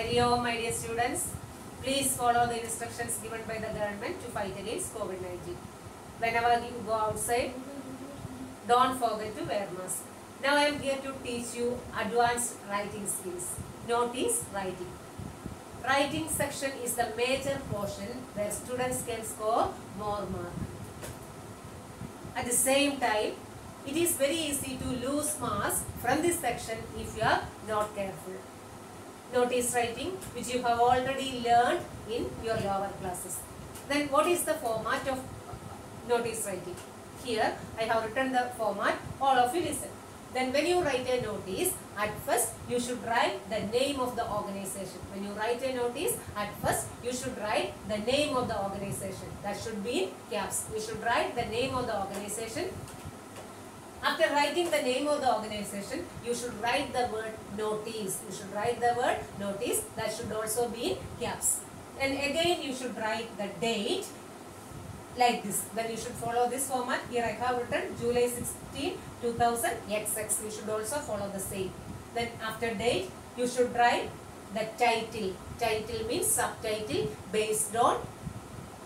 Hello, my dear students. Please follow the instructions given by the government to fight against COVID-19. Whenever you go outside, don't forget to wear mask. Now I am here to teach you advanced writing skills. Notice writing. Writing section is the major portion where students can score more marks. At the same time, it is very easy to lose marks from this section if you are not careful. Notice writing, which you have already learned in your lower classes. Then what is the format of notice writing? Here I have written the format, all of you listen. Then when you write a notice, at first you should write the name of the organization. When you write a notice, at first you should write the name of the organization. That should be in caps. You should write the name of the organization. After writing the name of the organization, you should write the word notice. You should write the word notice. That should also be in caps. And again you should write the date like this. Then you should follow this format. Here I have written July 16, 2000 XX. You should also follow the same. Then after date, you should write the title. Title means subtitle based on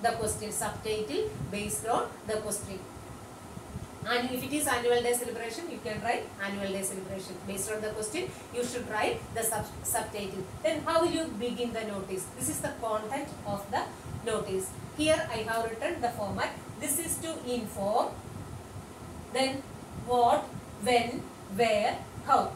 the question. Subtitle based on the question. And if it is annual day celebration, you can write annual day celebration. Based on the question, you should write the subtitle. Then how will you begin the notice? This is the content of the notice. Here I have written the format. This is to inform. Then what, when, where, how.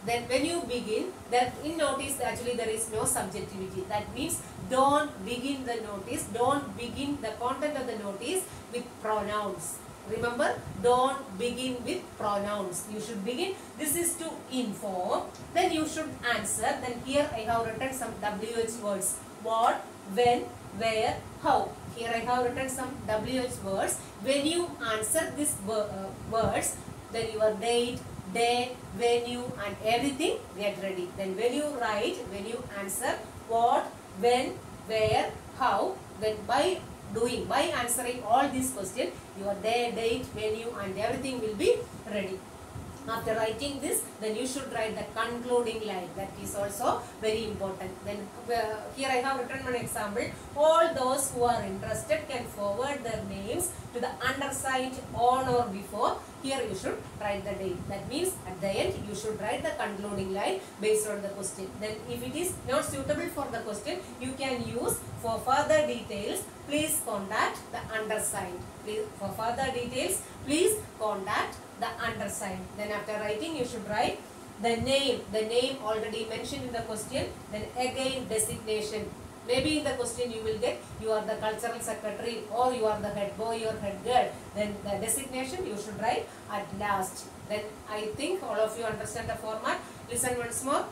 Then when you begin, that in notice actually there is no subjectivity. That means don't begin the notice, don't begin the content of the notice with pronouns. Remember, don't begin with pronouns. You should begin, this is to inform. Then you should answer. Then here I have written some WH words. What, when, where, how. Here I have written some WH words. When you answer these words, then your date, day, venue and everything get ready. Then when you write, when you answer what, when, where, how, then by answering all these questions, your day, date, venue and everything will be ready. After writing this, then you should write the concluding line. That is also very important. Then here I have written one example. All those who are interested can forward their names to the undersigned on or before. Here you should write the date. That means at the end you should write the concluding line based on the question. Then if it is not suitable for the question, you can use for further details, please contact the undersigned. For further details, please contact the undersigned. Then after writing, you should write the name already mentioned in the question. Then again designation. Maybe in the question you will get you are the cultural secretary or you are the head boy or head girl. Then the designation you should write at last. Then I think all of you understand the format. Listen once more.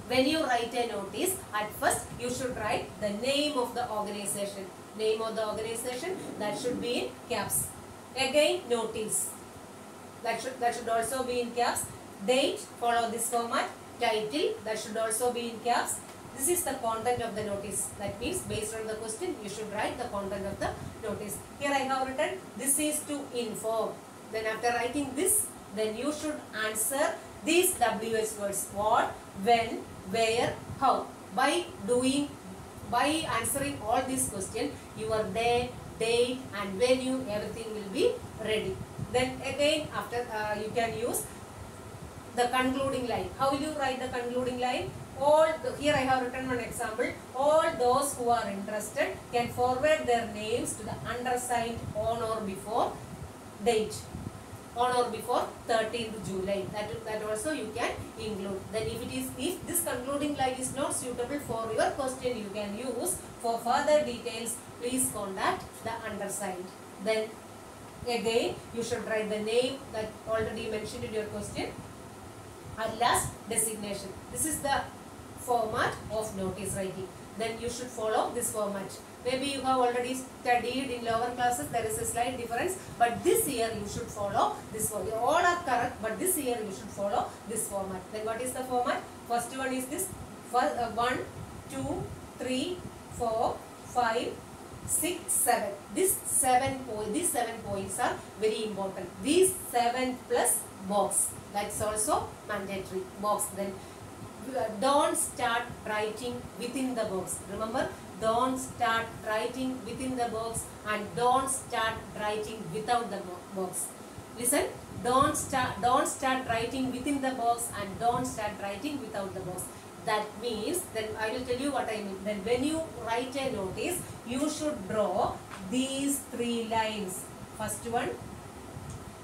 When you write a notice, at first you should write the name of the organization. Name of the organization, that should be in caps. Again notice. That should also be in caps. Date, follow this format. Title, that should also be in caps. This is the content of the notice. That means based on the question, you should write the content of the notice. Here I have written, this is to inform. Then after writing this, then you should answer these WH words. What, when, where, how. By answering all these questions, your day, date and venue, everything will be ready. Then again after you can use the concluding line. How will you write the concluding line? Here I have written one example. All those who are interested can forward their names to the undersigned on or before date. On or before 13th July. That also you can include. Then if this concluding line is not suitable for your question, you can use for further details, please contact the undersigned. Then again you should write the name that already mentioned in your question. At last designation. This is the format of notice writing. Then you should follow this format. Maybe you have already studied in lower classes, there is a slight difference, but this year you should follow this format. All are correct, but this year you should follow this format. Then what is the format? First one is this. 1, 2, 3, 4, 5, 6, 7. These 7 points are very important. These 7 plus box. That's also mandatory. Box. Then don't start writing within the box. Remember, don't start writing within the box and don't start writing without the box. Listen, don't start writing within the box and don't start writing without the box. That means, then I will tell you what I mean. Then when you write a notice, you should draw these three lines. First one,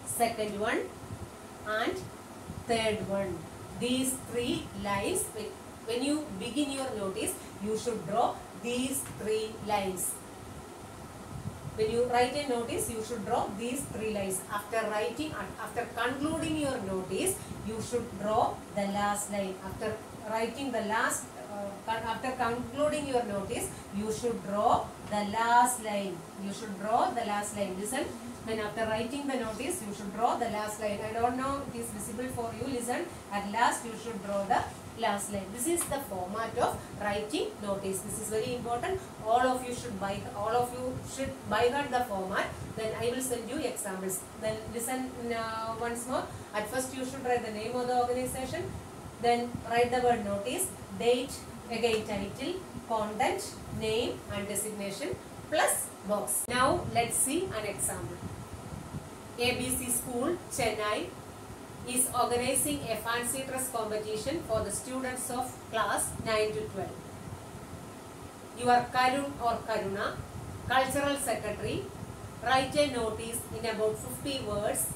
second one and third one. These three lines, when you begin your notice, you should draw these three lines. When you write a notice, you should draw these three lines. After writing, after concluding your notice, you should draw the last line. After writing the last, after concluding your notice, you should draw the last line. You should draw the last line. Listen, when after writing the notice, you should draw the last line. I don't know if it is visible for you. Listen, at last you should draw the last line. This is the format of writing notice. This is very important. All of you should by heart the format. Then I will send you examples. Then listen once more. At first you should write the name of the organization. Then write the word notice, date, again title, content, name and designation plus box. Now let's see an example. ABC School, Chennai is organizing a fancy dress competition for the students of class 9 to 12. Your Karun or Karuna, Cultural Secretary, write a notice in about 50 words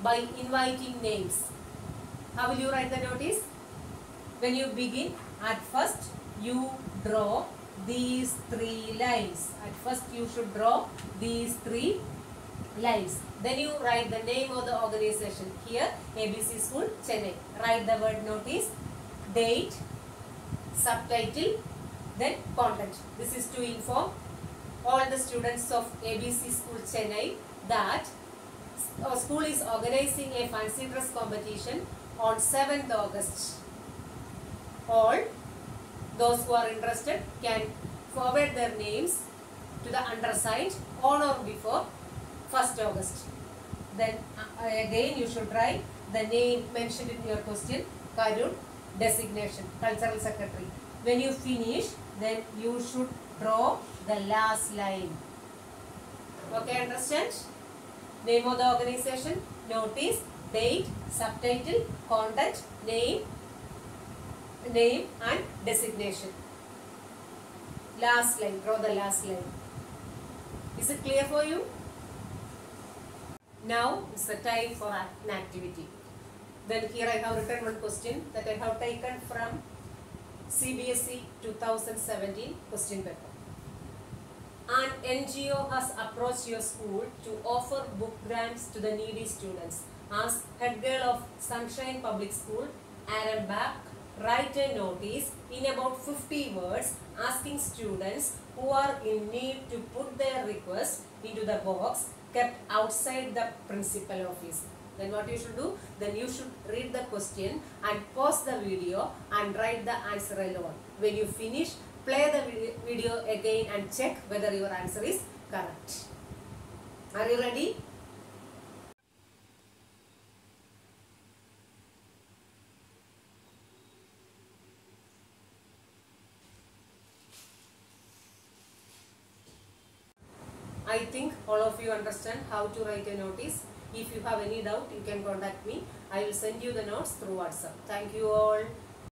by inviting names. How will you write the notice? When you begin, at first you draw these three lines. At first you should draw these three lines. Then you write the name of the organization. Here, ABC School, Chennai. Write the word notice, date, subtitle, then content. This is to inform all the students of ABC School, Chennai that our school is organizing a fancy dress competition on 7th August. All those who are interested can forward their names to the undersigned on or before 1st August. Then again you should write the name mentioned in your question, Karun, designation, Cultural Secretary. When you finish, then you should draw the last line. Okay, understand? Name of the organization, notice, date, subtitle, content, name and designation. Last line, draw the last line. Is it clear for you? Now it's the time for an activity. Then here I have written one question that I have taken from CBSE 2017 question paper. An NGO has approached your school to offer book grants to the needy students. As head girl of Sunshine Public School, Aaron Back, write a notice in about 50 words asking students who are in need to put their request into the box kept outside the principal office. Then what you should do? Then you should read the question and pause the video and write the answer alone. When you finish, play the video again and check whether your answer is correct. Are you ready? I think all of you understand how to write a notice. If you have any doubt, you can contact me. I will send you the notes through WhatsApp. Thank you all.